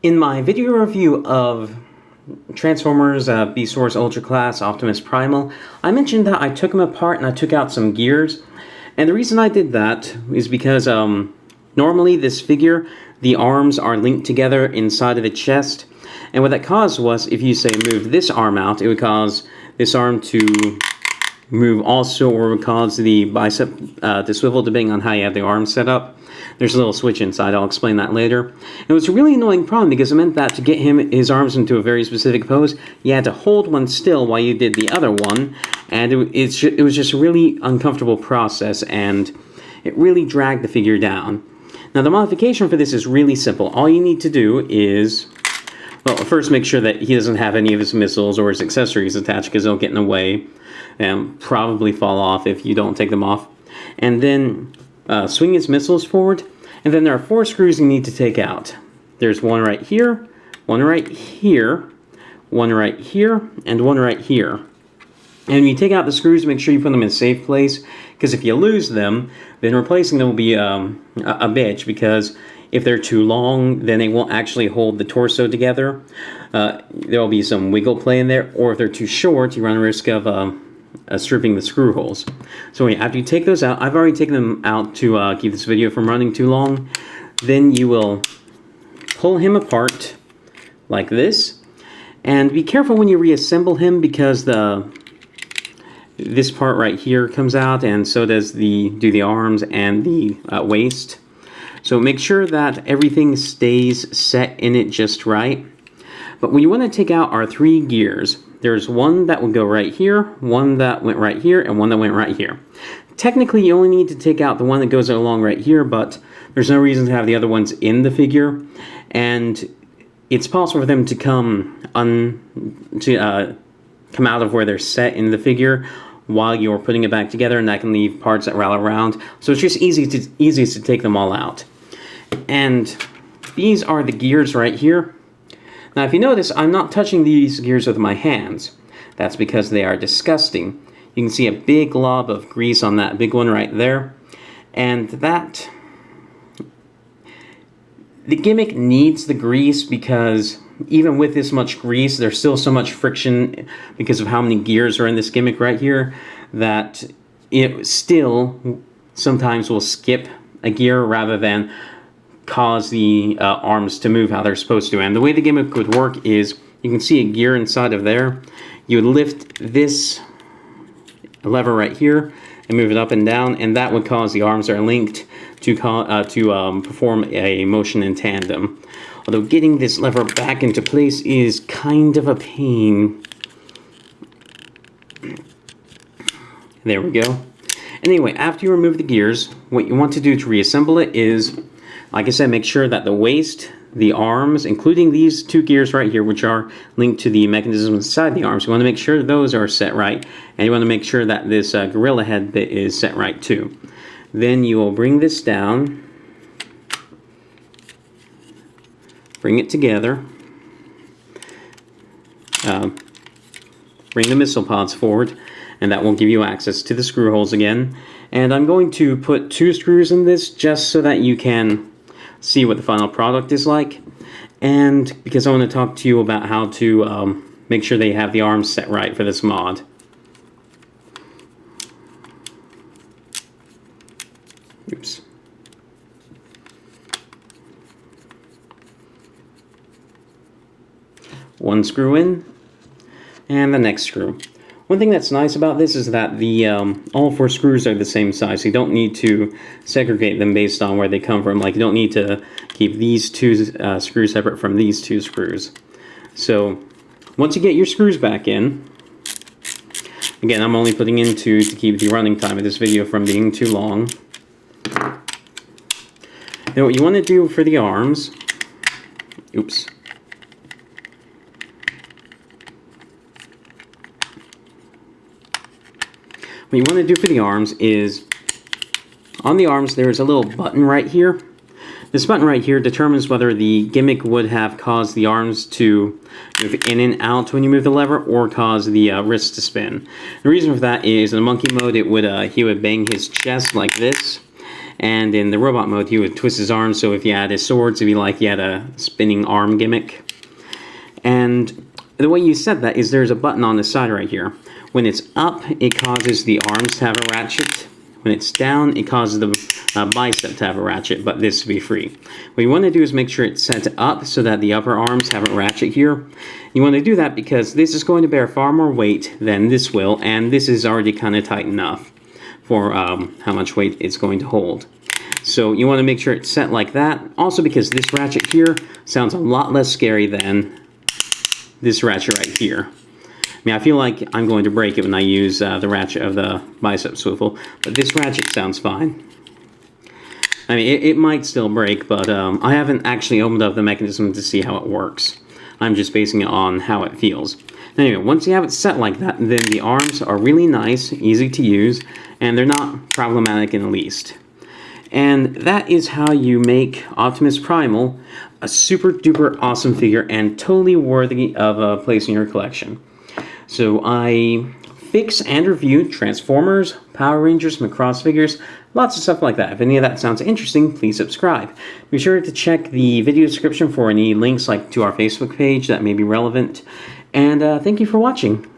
In my video review of Transformers Beast-Wars Ultra Class Optimus Primal, I mentioned that I took him apart and I took out some gears. And the reason I did that is because normally this figure, the arms are linked together inside of the chest. And what that caused was, if you say move this arm out, it would cause this arm to move also, or it would cause the bicep to swivel depending on how you have the arm set up. There's a little switch inside, I'll explain that later. It was a really annoying problem because it meant that to get his arms into a very specific pose, you had to hold one still while you did the other one, and it was just a really uncomfortable process, and it really dragged the figure down. Now the modification for this is really simple. All you need to do is, well, first make sure that he doesn't have any of his missiles or his accessories attached because they'll get in the way and probably fall off if you don't take them off. And then swing his missiles forward, and then there are 4 screws you need to take out. There's one right here, one right here, one right here, and one right here. And when you take out the screws, make sure you put them in a safe place, because if you lose them, then replacing them will be a bitch, because if they're too long, then they won't actually hold the torso together. There'll be some wiggle play in there, or if they're too short, you run a risk of stripping the screw holes. So after you take those out, I've already taken them out to keep this video from running too long. Then you will pull him apart like this, and be careful when you reassemble him because this part right here comes out, and so does the arms and the waist. So make sure that everything stays set in it just right. But what you want to take out are 3 gears. There's one that would go right here, one that went right here, and one that went right here. Technically, you only need to take out the one that goes along right here, but there's no reason to have the other ones in the figure. And it's possible for them to come out of where they're set in the figure while you're putting it back together, and that can leave parts that rattle around. So it's just easiest to take them all out. And these are the gears right here. Now if you notice, I'm not touching these gears with my hands. That's because they are disgusting. You can see a big glob of grease on that big one right there. And the gimmick needs the grease because even with this much grease, there's still so much friction because of how many gears are in this gimmick right here that it still sometimes will skip a gear rather than cause the arms to move how they're supposed to. And the way the gimmick would work is, you can see a gear inside of there. You would lift this lever right here and move it up and down, and that would cause the arms that are linked to perform a motion in tandem. Although getting this lever back into place is kind of a pain. There we go. Anyway, after you remove the gears, what you want to do to reassemble it is, like I said, make sure that the waist, the arms, including these 2 gears right here, which are linked to the mechanism inside the arms, you want to make sure those are set right, and you want to make sure that this gorilla head bit is set right too. Then you will bring this down, bring it together, bring the missile pods forward, and that will give you access to the screw holes again. And I'm going to put 2 screws in this just so that you can see what the final product is like, and because I want to talk to you about how to make sure they have the arms set right for this mod. Oops. One screw in, and the next screw. One thing that's nice about this is that the all 4 screws are the same size, so you don't need to segregate them based on where they come from. Like, you don't need to keep these 2 screws separate from these 2 screws. So once you get your screws back in, again, I'm only putting in 2 to keep the running time of this video from being too long. Now what you want to do for the arms, oops. What you want to do for the arms is, on the arms there's a little button right here. This button right here determines whether the gimmick would have caused the arms to move in and out when you move the lever, or cause the wrist to spin. The reason for that is, in monkey mode, he would bang his chest like this, And in the robot mode, he would twist his arms, so if you had his swords, it'd be like he had a spinning arm gimmick. And the way you set that is there's a button on the side right here. When it's up, it causes the arms to have a ratchet. When it's down, it causes the bicep to have a ratchet, but this to be free. What you want to do is make sure it's set up so that the upper arms have a ratchet here. You want to do that because this is going to bear far more weight than this will, and this is already kind of tight enough for how much weight it's going to hold. So you want to make sure it's set like that. Also because this ratchet here sounds a lot less scary than this ratchet right here. I mean, I feel like I'm going to break it when I use the ratchet of the bicep swivel, but this ratchet sounds fine. I mean, it might still break, but I haven't actually opened up the mechanism to see how it works. I'm just basing it on how it feels. Anyway, once you have it set like that, then the arms are really nice, easy to use, and they're not problematic in the least. And that is how you make Optimus Primal a super duper awesome figure and totally worthy of a place in your collection. So I fix and review Transformers, Power Rangers, Macross figures, lots of stuff like that. If any of that sounds interesting, please subscribe. Be sure to check the video description for any links like to our Facebook page that may be relevant. And thank you for watching.